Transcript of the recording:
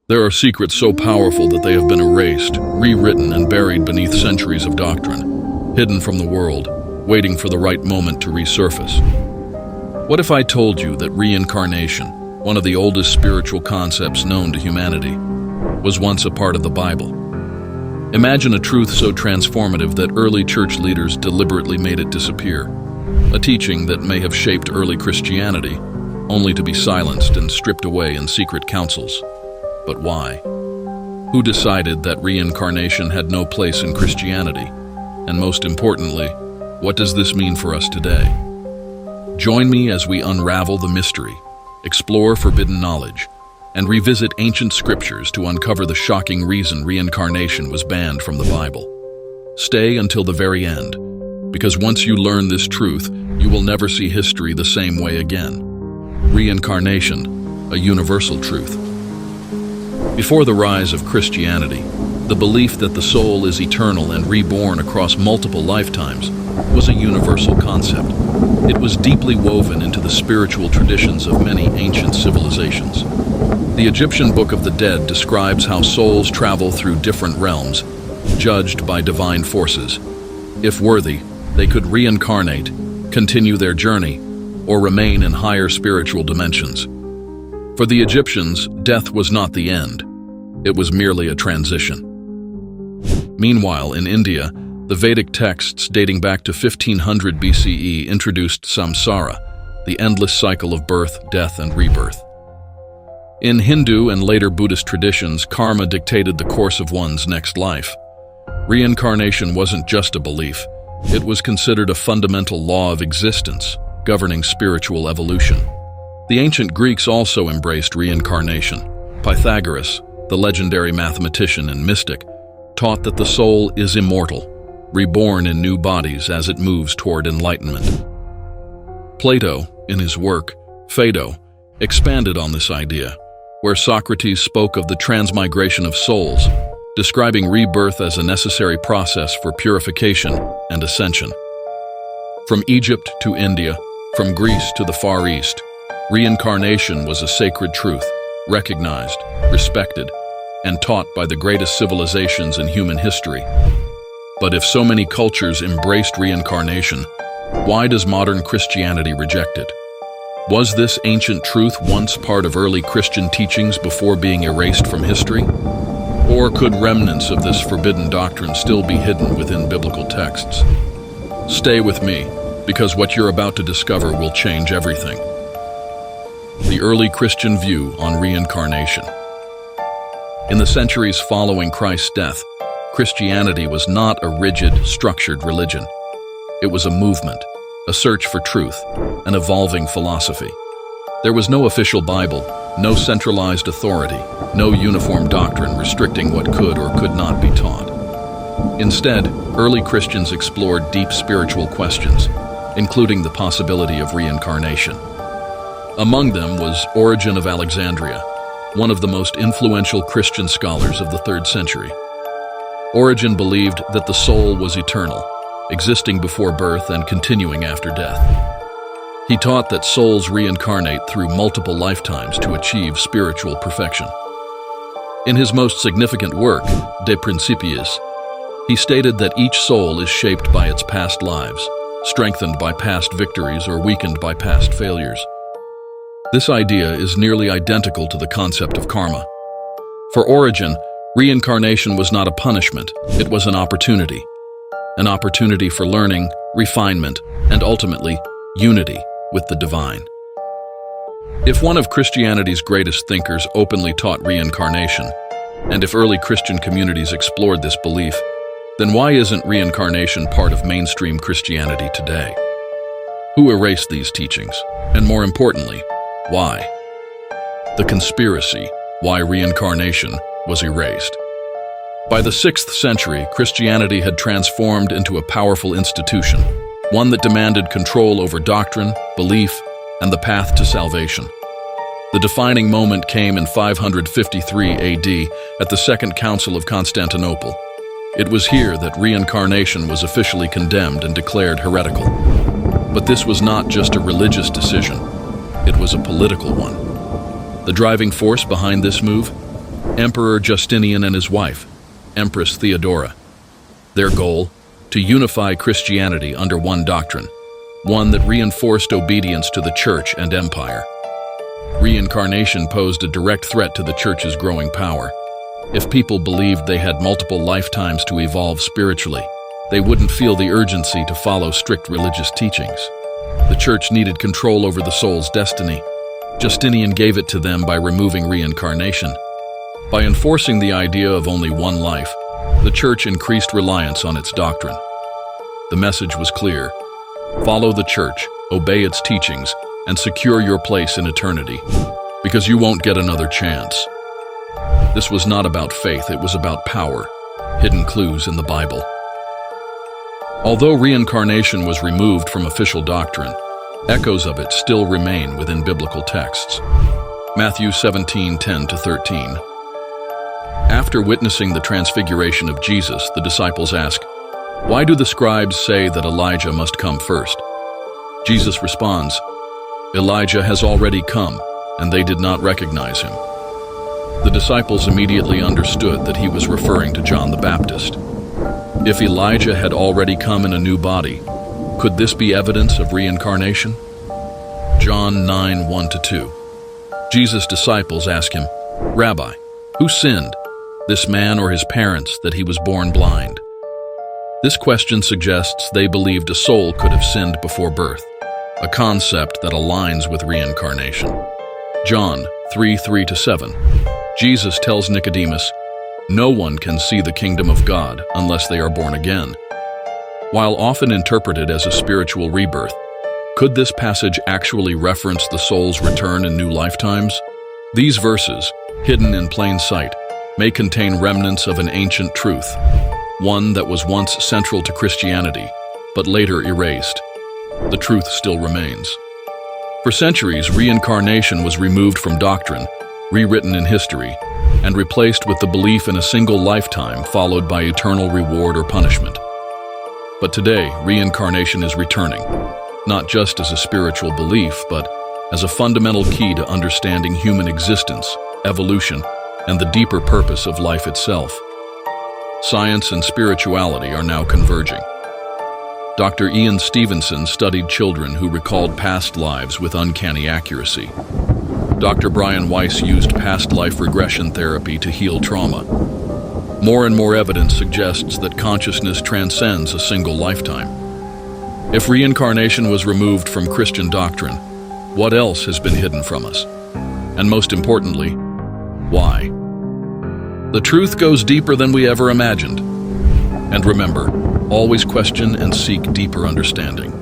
There are secrets so powerful that they have been erased, rewritten, and buried beneath centuries of doctrine, hidden from the world, waiting for the right moment to resurface. What if I told you that reincarnation, one of the oldest spiritual concepts known to humanity, was once a part of the Bible? Imagine a truth so transformative that early church leaders deliberately made it disappear, a teaching that may have shaped early Christianity, only to be silenced and stripped away in secret councils. But why? Who decided that reincarnation had no place in Christianity? And most importantly, what does this mean for us today? Join me as we unravel the mystery, explore forbidden knowledge, and revisit ancient scriptures to uncover the shocking reason reincarnation was banned from the Bible. Stay until the very end, because once you learn this truth, you will never see history the same way again. Reincarnation, a universal truth. Before the rise of Christianity, the belief that the soul is eternal and reborn across multiple lifetimes was a universal concept. It was deeply woven into the spiritual traditions of many ancient civilizations. The Egyptian Book of the Dead describes how souls travel through different realms, judged by divine forces. If worthy, they could reincarnate, continue their journey, or remain in higher spiritual dimensions. For the Egyptians, death was not the end. It was merely a transition. Meanwhile, in India, the Vedic texts dating back to 1500 BCE introduced samsara, the endless cycle of birth, death, and rebirth. In Hindu and later Buddhist traditions, karma dictated the course of one's next life. Reincarnation wasn't just a belief. It was considered a fundamental law of existence, governing spiritual evolution. The ancient Greeks also embraced reincarnation. Pythagoras, the legendary mathematician and mystic, taught that the soul is immortal, reborn in new bodies as it moves toward enlightenment. Plato, in his work, Phaedo, expanded on this idea, where Socrates spoke of the transmigration of souls, describing rebirth as a necessary process for purification and ascension. From Egypt to India, from Greece to the Far East, reincarnation was a sacred truth, recognized, respected, and taught by the greatest civilizations in human history. But if so many cultures embraced reincarnation, why does modern Christianity reject it? Was this ancient truth once part of early Christian teachings before being erased from history? Or could remnants of this forbidden doctrine still be hidden within biblical texts? Stay with me, because what you're about to discover will change everything. The early Christian view on reincarnation. In the centuries following Christ's death, Christianity was not a rigid, structured religion. It was a movement, a search for truth, an evolving philosophy. There was no official Bible, no centralized authority, no uniform doctrine restricting what could or could not be taught. Instead, early Christians explored deep spiritual questions, including the possibility of reincarnation. Among them was Origen of Alexandria, one of the most influential Christian scholars of the 3rd century. Origen believed that the soul was eternal, existing before birth and continuing after death. He taught that souls reincarnate through multiple lifetimes to achieve spiritual perfection. In his most significant work, De Principiis, he stated that each soul is shaped by its past lives, strengthened by past victories or weakened by past failures. This idea is nearly identical to the concept of karma. For Origen, reincarnation was not a punishment, it was an opportunity for learning, refinement, and ultimately, unity with the divine. If one of Christianity's greatest thinkers openly taught reincarnation, and if early Christian communities explored this belief, then why isn't reincarnation part of mainstream Christianity today? Who erased these teachings? And more importantly, why? The conspiracy, why reincarnation was erased. By the 6th century, Christianity had transformed into a powerful institution, one that demanded control over doctrine, belief, and the path to salvation. The defining moment came in 553 AD at the Second Council of Constantinople. It was here that reincarnation was officially condemned and declared heretical. But this was not just a religious decision. It was a political one. The driving force behind this move? Emperor Justinian and his wife, Empress Theodora. Their goal? To unify Christianity under one doctrine, one that reinforced obedience to the Church and Empire. Reincarnation posed a direct threat to the Church's growing power. If people believed they had multiple lifetimes to evolve spiritually, they wouldn't feel the urgency to follow strict religious teachings. The Church needed control over the soul's destiny. Justinian gave it to them by removing reincarnation. By enforcing the idea of only one life, the Church increased reliance on its doctrine. The message was clear: follow the Church, obey its teachings, and secure your place in eternity, because you won't get another chance. This was not about faith, it was about power, hidden clues in the Bible. Although reincarnation was removed from official doctrine, echoes of it still remain within biblical texts. Matthew 17:10-13. After witnessing the transfiguration of Jesus, the disciples ask, "Why do the scribes say that Elijah must come first?" Jesus responds, "Elijah has already come, and they did not recognize him." The disciples immediately understood that he was referring to John the Baptist. If Elijah had already come in a new body, could this be evidence of reincarnation? John 9:1-2. Jesus' disciples ask him, "Rabbi, who sinned, this man or his parents, that he was born blind?" This question suggests they believed a soul could have sinned before birth, a concept that aligns with reincarnation. John 3:3-7. Jesus tells Nicodemus, "No one can see the kingdom of God unless they are born again." While often interpreted as a spiritual rebirth, could this passage actually reference the soul's return in new lifetimes? These verses, hidden in plain sight, may contain remnants of an ancient truth, one that was once central to Christianity, but later erased. The truth still remains. For centuries, reincarnation was removed from doctrine, rewritten in history, and replaced with the belief in a single lifetime followed by eternal reward or punishment. But today, reincarnation is returning, not just as a spiritual belief, but as a fundamental key to understanding human existence, evolution, and the deeper purpose of life itself. Science and spirituality are now converging. Dr. Ian Stevenson studied children who recalled past lives with uncanny accuracy. Dr. Brian Weiss used past life regression therapy to heal trauma. More and more evidence suggests that consciousness transcends a single lifetime. If reincarnation was removed from Christian doctrine, what else has been hidden from us? And most importantly, why? The truth goes deeper than we ever imagined. And remember, always question and seek deeper understanding.